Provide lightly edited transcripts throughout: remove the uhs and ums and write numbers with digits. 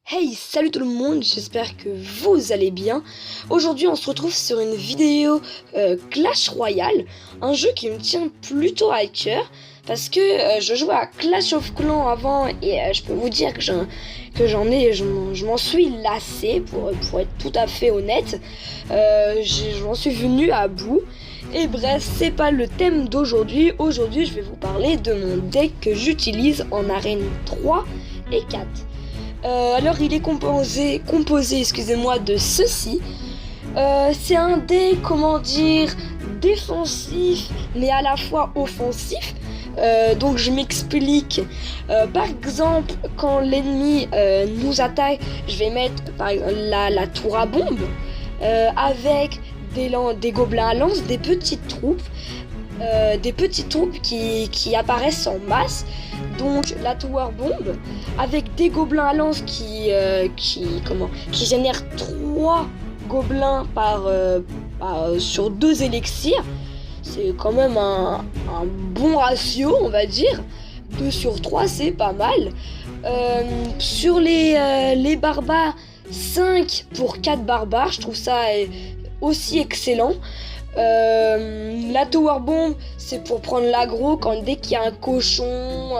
Hey, salut tout le monde, j'espère que vous allez bien. Aujourd'hui on se retrouve sur une vidéo Clash Royale, un jeu qui me tient plutôt à cœur parce que je jouais à Clash of Clans avant et je peux vous dire que je m'en suis lassé pour être tout à fait honnête. J'en suis venu à bout. Et bref, c'est pas le thème d'aujourd'hui. Aujourd'hui je vais vous parler de mon deck que j'utilise en arène 3 et 4. Alors il est composé, excusez-moi, de ceci. C'est un deck, comment dire, défensif, mais à la fois offensif. Donc je m'explique. Par exemple, quand l'ennemi nous attaque, je vais mettre par exemple la tour à bombe avec des gobelins à lance, des petites troupes. Qui apparaissent en masse, donc la tower bomb avec des gobelins à lance qui génèrent 3 gobelins sur 2 élixirs. C'est quand même un bon ratio, on va dire. 2 sur 3, c'est pas mal. Sur les barbares, 5 pour 4 barbares, je trouve ça aussi excellent. La tower bomb, c'est pour prendre l'aggro dès qu'il y a un cochon,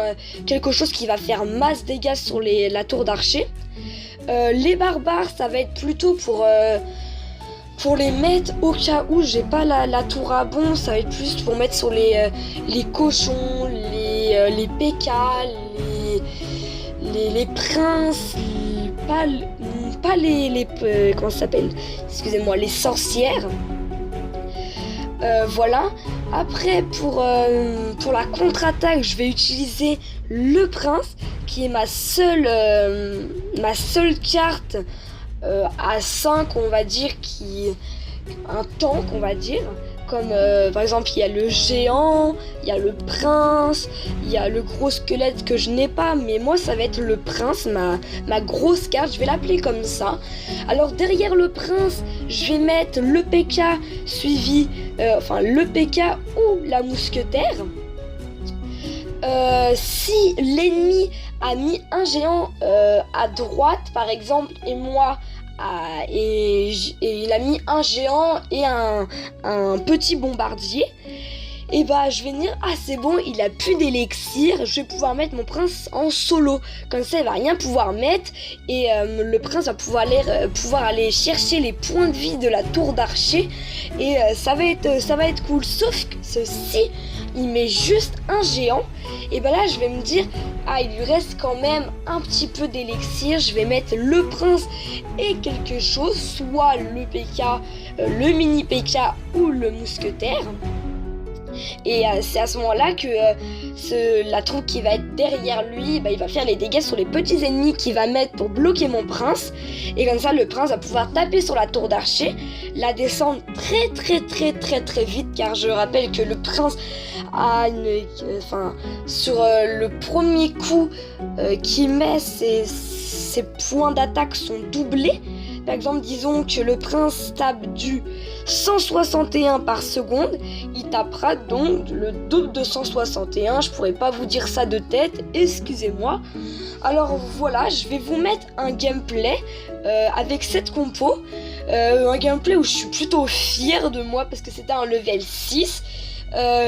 quelque chose qui va faire masse dégâts sur la tour d'archer. Les barbares, ça va être plutôt pour les mettre au cas où j'ai pas la tour à bombe. Ça va être plus pour mettre sur les cochons, les PK, les princes, pas les comment ça s'appelle, excusez-moi, les sorcières. Voilà. Après pour la contre-attaque, je vais utiliser le prince qui est ma seule carte à 5, on va dire, un tank, on va dire, comme par exemple il y a le géant, il y a le prince, il y a le gros squelette que je n'ai pas, mais moi ça va être le prince, ma grosse carte, je vais l'appeler comme ça. Alors derrière le prince, je vais mettre le PK suivi, le PK ou la mousquetaire. Si l'ennemi a mis un géant à droite par exemple, et moi et il a mis un géant et un petit bombardier, et bah je vais dire c'est bon, il a plus d'élixir, je vais pouvoir mettre mon prince en solo, comme ça il va rien pouvoir mettre, et le prince va pouvoir aller chercher les points de vie de la tour d'archer, et ça va être cool. Sauf que si il met juste un géant, et bah là je vais me dire il lui reste quand même un petit peu d'élixir, je vais mettre le prince et quelque chose, soit le PK, le mini PK ou le mousquetaire. Et c'est à ce moment-là que la troupe qui va être derrière lui, il va faire les dégâts sur les petits ennemis qu'il va mettre pour bloquer mon prince. Et comme ça, le prince va pouvoir taper sur la tour d'archer, la descendre très très très très très vite, car je rappelle que le prince a sur le premier coup qu'il met, ses points d'attaque sont doublés. Par exemple, disons que le prince tape du 161 par seconde, il tapera donc le double de 161. Je pourrais pas vous dire ça de tête, excusez-moi. Alors voilà, je vais vous mettre un gameplay avec cette compo. Un gameplay où je suis plutôt fière de moi parce que c'était un level 6.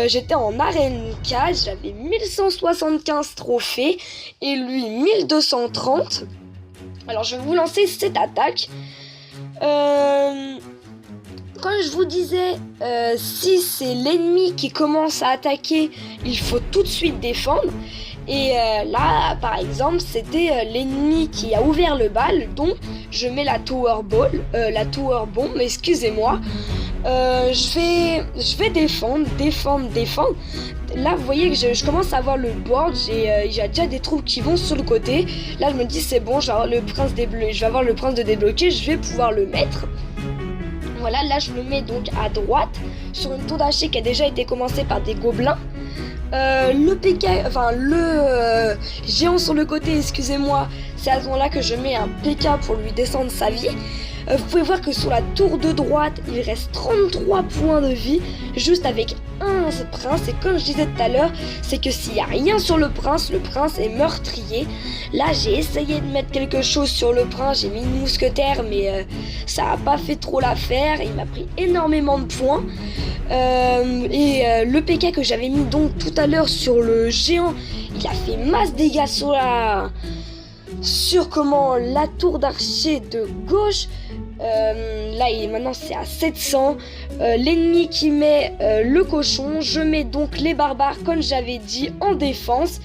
J'étais en arène 4, j'avais 1175 trophées et lui 1230. Alors je vais vous lancer cette attaque. Comme je vous disais, si c'est l'ennemi qui commence à attaquer, il faut tout de suite défendre. Et là, par exemple, c'était l'ennemi qui a ouvert le bal, donc je mets la tower bomb, excusez-moi. Je vais défendre. Là, vous voyez que je commence à avoir le board, j'ai déjà des troupes qui vont sur le côté. Là, je me dis c'est bon, je vais avoir le prince de débloquer, je vais pouvoir le mettre. Voilà, là je le mets donc à droite sur une tour d'archer qui a déjà été commencée par des gobelins. Le PK, le géant sur le côté, excusez-moi, c'est à ce moment-là que je mets un PK pour lui descendre sa vie. Vous pouvez voir que sur la tour de droite, il reste 33 points de vie, juste avec un prince. Et comme je disais tout à l'heure, c'est que s'il n'y a rien sur le prince est meurtrier. Là, j'ai essayé de mettre quelque chose sur le prince. J'ai mis une mousquetaire, mais ça n'a pas fait trop l'affaire. Il m'a pris énormément de points. Le PK que j'avais mis donc tout à l'heure sur le géant, il a fait masse dégâts sur la tour d'archer de gauche. Maintenant c'est à 700. L'ennemi qui met le cochon, je mets donc les barbares comme j'avais dit en défense.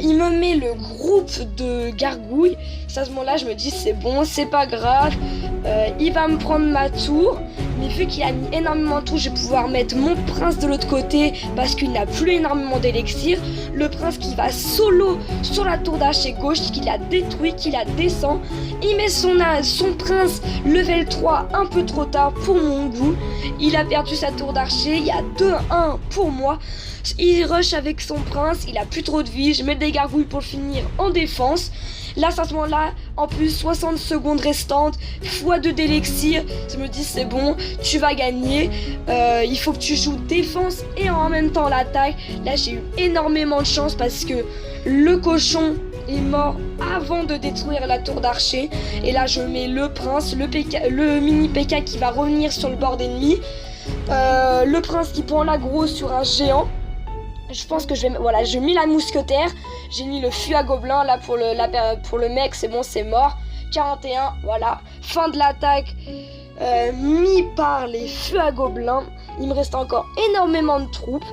Il me met le groupe de gargouilles. À ce moment-là, je me dis c'est bon, c'est pas grave. Il va me prendre ma tour. Mais vu qu'il a mis énormément de tours, je vais pouvoir mettre mon prince de l'autre côté parce qu'il n'a plus énormément d'élixir. Le prince qui va solo sur la tour d'archer gauche, qu'il a détruit, qu'il la descend. Il met son prince level 3 un peu trop tard pour mon goût. Il a perdu sa tour d'archer. Il y a 2-1 pour moi. Il rush avec son prince. Il a plus trop de vie. Je mets des gargouilles pour le finir en défense. Là, à ce moment-là, en plus, 60 secondes restantes, x2 d'élixir. Je me dis, c'est bon, tu vas gagner. Il faut que tu joues défense et en même temps l'attaque. Là, j'ai eu énormément de chance parce que le cochon est mort avant de détruire la tour d'archer. Et là, je mets le prince, le mini PK qui va revenir sur le bord ennemi. Le prince qui prend l'aggro sur un géant. Je pense que j'ai mis la mousquetaire, j'ai mis le fût à gobelins, là pour le mec, c'est bon, c'est mort. 41, voilà, fin de l'attaque, mis par les fûts à gobelins. Il me reste encore énormément de troupes.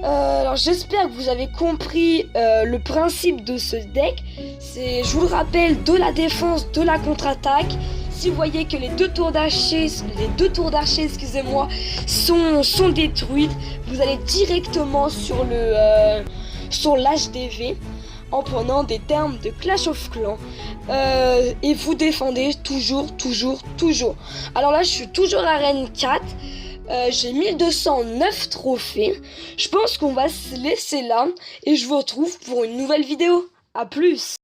Alors j'espère que vous avez compris le principe de ce deck. C'est, je vous le rappelle, de la défense, de la contre-attaque. Si vous voyez que les deux tours d'archer, excusez-moi, sont détruites, vous allez directement sur l'HDV en prenant des termes de Clash of Clans et vous défendez toujours. Alors là, je suis toujours à Arène 4. J'ai 1209 trophées. Je pense qu'on va se laisser là et je vous retrouve pour une nouvelle vidéo. A plus.